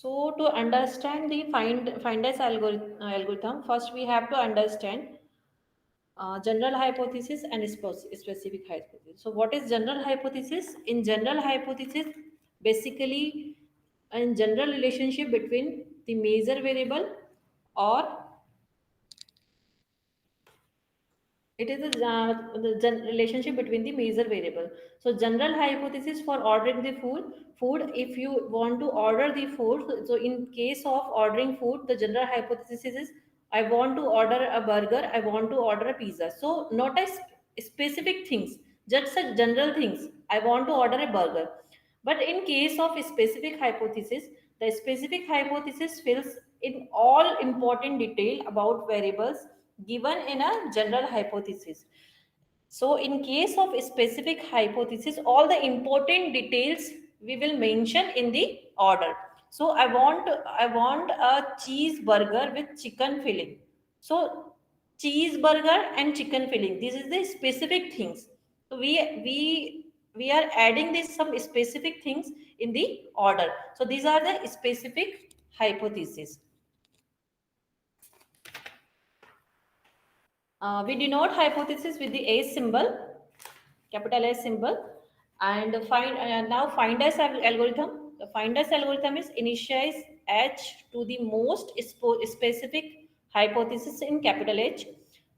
So to understand the finders algorithm, first we have to understand general hypothesis and specific hypothesis. So what is general hypothesis? In general hypothesis, basically in general relationship between the measure variable or it is the relationship between the measure variable. So general hypothesis for ordering the food, if you want to order the food, so in case of ordering food, the general hypothesis is I want to order a burger, I want to order a pizza. So not a specific things, just a general things, I want to order a burger. But in case of specific hypothesis, the specific hypothesis fills in all important detail about variables given in a general hypothesis. So in case of specific hypothesis, all the important details we will mention in the order. So I want a cheeseburger with chicken filling. So cheeseburger and chicken filling, this is the specific things. So we are adding this some specific things in the order. So these are the specific hypotheses. We denote hypothesis with the A symbol, capital S symbol, and now finders algorithm. The finders algorithm is initialize H to the most specific hypothesis in capital H.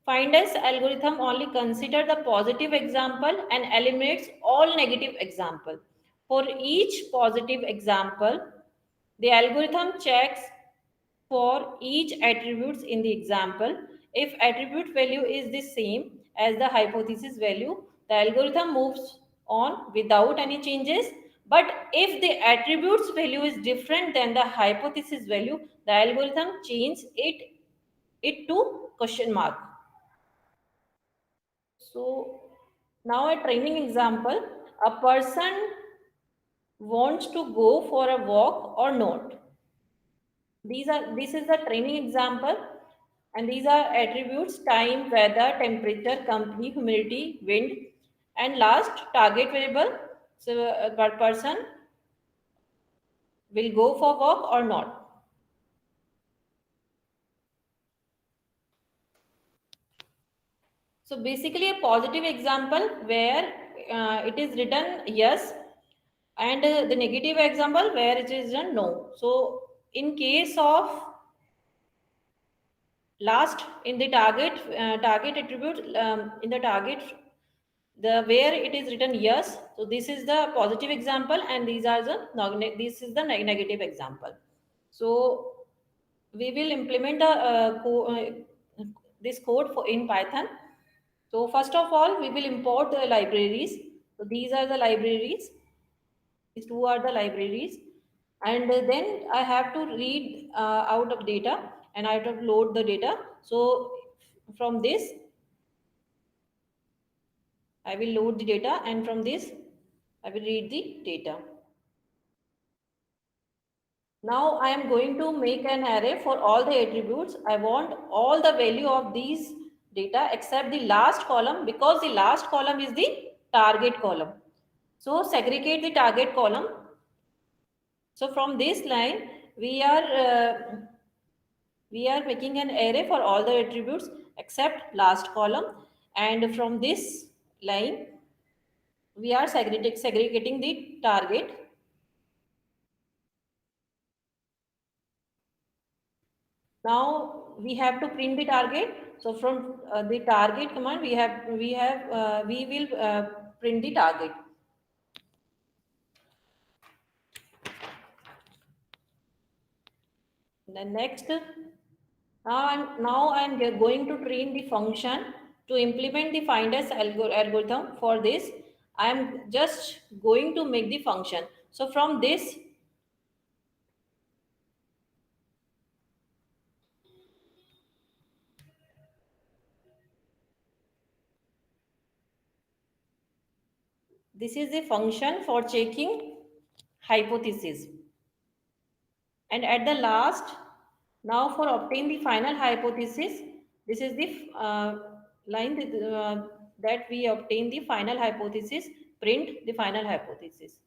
Finders algorithm only consider the positive example and eliminates all negative example. For each positive example, the algorithm checks for each attributes in the example. If attribute value is the same as the hypothesis value, the algorithm moves on without any changes. But if the attributes value is different than the hypothesis value, the algorithm changes it to question mark. So now a training example. A person wants to go for a walk or not. This is the training example, and these are attributes: time, weather, temperature, company, humidity, wind, and last target variable. So a person will go for walk or not. So basically a positive example where it is written yes, and the negative example where it is written no. So in case of last, in the target attribute, in the target, the where it is written yes, so this is the positive example and these are the this is the negative example. So we will implement this code for in Python. So first of all we will import the libraries. So these are the libraries, these two are the libraries, and then I have to read out of data and I have to load the data. So from this I will load the data, and from this I will read the data. Now I am going to make an array for all the attributes. I want all the value of these data except the last column, because the last column is the target column. So segregate the target column. So from this line we are making an array for all the attributes except last column, and from this line we are segregating the target. Now we have to print the target. So from the target command we will print the target. Then next, now I'm going to train the function to implement the finders algorithm. For this I am just going to make the function. So from this is the function for checking hypothesis, and at the last, now for obtain the final hypothesis, this is the line that we obtain the final hypothesis, print the final hypothesis.